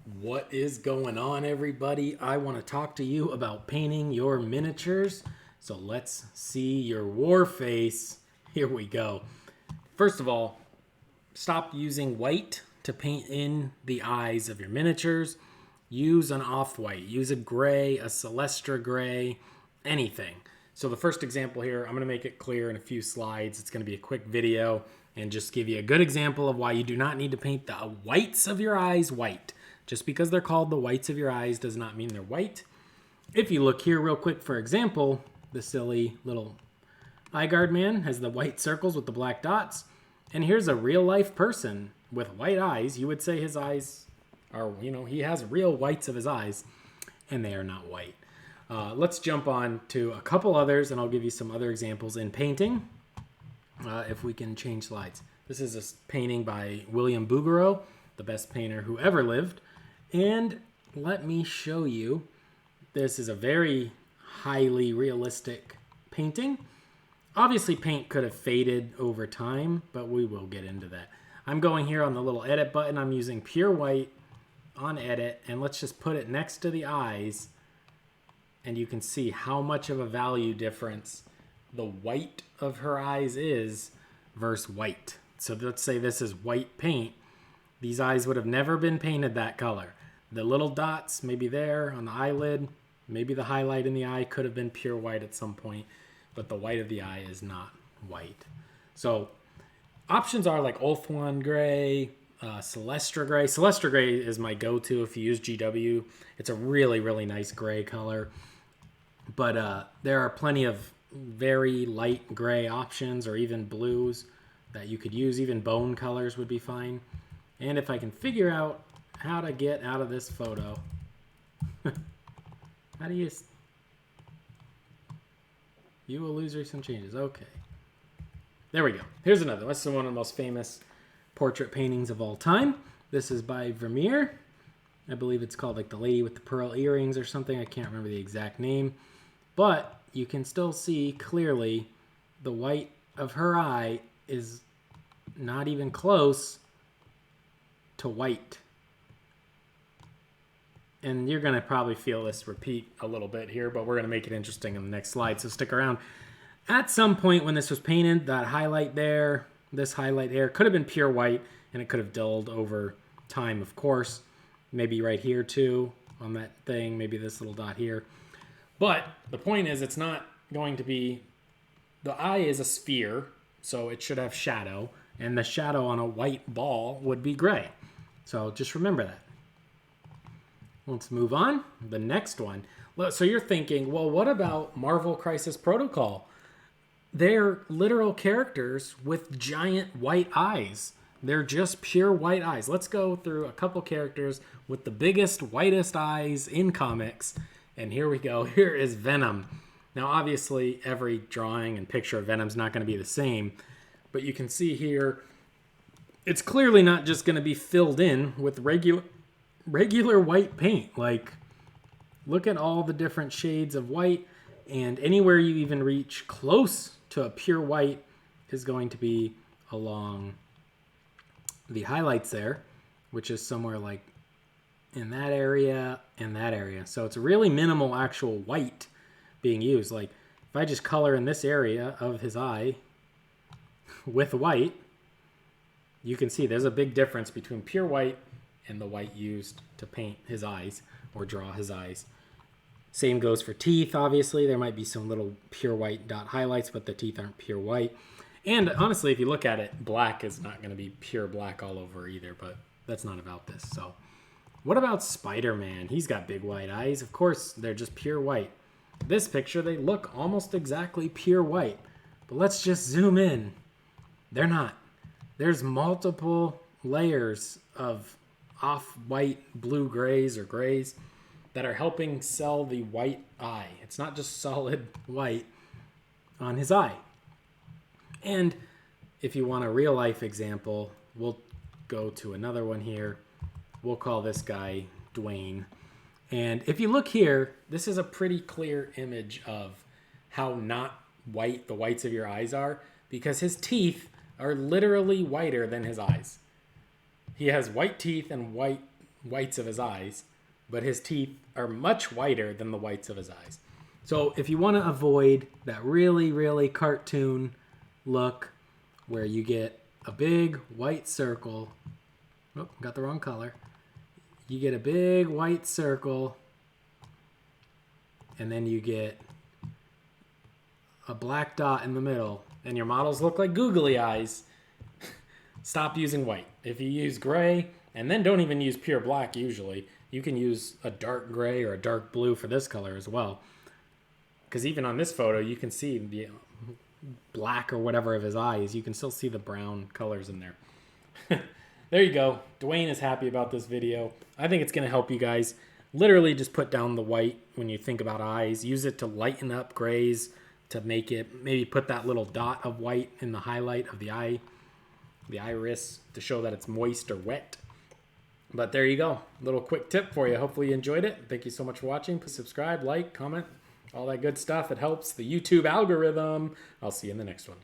What is going on, everybody? I want to talk to you about painting your miniatures. So let's see your war face. Here we go. First of all, stop using white to paint in the eyes of your miniatures. Use an off-white. Use a gray, a Celestra gray, anything. So the first example here, I'm going to make it clear in a few slides. It's going to be a quick video and just give you a good example of why you do not need to paint the whites of your eyes white. Just because they're called the whites of your eyes does not mean they're white. If you look here real quick, for example, the silly little eye guard man has the white circles with the black dots. And here's a real life person with white eyes. You would say his eyes are, he has real whites of his eyes, and they are not white. Let's jump on to a couple others, and I'll give you some other examples in painting. If we can change slides. This is a painting by William Bouguereau, the best painter who ever lived. And let me show you. This is a very highly realistic painting. Obviously, paint could have faded over time, but we will get into that. I'm going here on the little edit button. I'm using pure white on edit, and let's just put it next to the eyes, and you can see how much of a value difference the white of her eyes is versus white. So let's say this is white paint. These eyes would have never been painted that color. The little dots maybe there on the eyelid, maybe the highlight in the eye could have been pure white at some point, but the white of the eye is not white. So options are like Ulthuan gray, Celestra gray. Celestra gray is my go-to if you use GW. It's a really, really nice gray color. But there are plenty of very light gray options or even blues that you could use. Even bone colors would be fine. And if I can figure out how to get out of this photo. How do you... You will lose recent changes. Okay. There we go. Here's another. This is one of the most famous portrait paintings of all time. This is by Vermeer. I believe it's called like The Lady with the Pearl Earrings or something. I can't remember the exact name. But you can still see clearly the white of her eye is not even close to white. And you're going to probably feel this repeat a little bit here, but we're going to make it interesting in the next slide, so stick around. At some point when this was painted, that highlight there, this highlight there, could have been pure white, and it could have dulled over time, of course. Maybe right here, too, on that thing, maybe this little dot here. But the point is, it's not going to be... The eye is a sphere, so it should have shadow, and the shadow on a white ball would be gray. So just remember that. Let's move on. The next one. So you're thinking, well, what about Marvel Crisis Protocol? They're literal characters with giant white eyes. They're just pure white eyes. Let's go through a couple characters with the biggest, whitest eyes in comics. And here we go. Here is Venom. Now, obviously, every drawing and picture of Venom is not going to be the same. But you can see here, it's clearly not just going to be filled in with regular white paint. Like, look at all the different shades of white, and anywhere you even reach close to a pure white is going to be along the highlights there, which is somewhere like in that area and that area. So it's really minimal actual white being used. Like, if I just color in this area of his eye with white, you can see there's a big difference between pure white and the white used to paint his eyes or draw his eyes. Same goes for teeth, obviously. There might be some little pure white dot highlights, but the teeth aren't pure white. And honestly, if you look at it, black is not going to be pure black all over either, but that's not about this. So what about Spider-Man? He's got big white eyes. Of course, they're just pure white. This picture, they look almost exactly pure white. But let's just zoom in. They're not. There's multiple layers of off-white blue grays or grays that are helping sell the white eye. It's not just solid white on his eye. And if you want a real-life example, we'll go to another one here. We'll call this guy Dwayne. And if you look here, this is a pretty clear image of how not white the whites of your eyes are, because his teeth are literally whiter than his eyes. He has white teeth and white whites of his eyes, but his teeth are much whiter than the whites of his eyes. So if you want to avoid that really, really cartoon look where you get a big white circle, oh, got the wrong color. You get a big white circle, and then you get a black dot in the middle, and your models look like googly eyes. Stop using white. If you use gray, and then don't even use pure black usually, you can use a dark gray or a dark blue for this color as well. Because even on this photo, you can see the black or whatever of his eyes. You can still see the brown colors in there. There you go. Dwayne is happy about this video. I think it's going to help you guys. Literally just put down the white when you think about eyes. Use it to lighten up grays, to make it, maybe put that little dot of white in the highlight of the eye, the iris, to show that it's moist or wet. But there you go. Little quick tip for you. Hopefully you enjoyed it. Thank you so much for watching. Please subscribe, like, comment, all that good stuff. It helps the YouTube algorithm. I'll see you in the next one.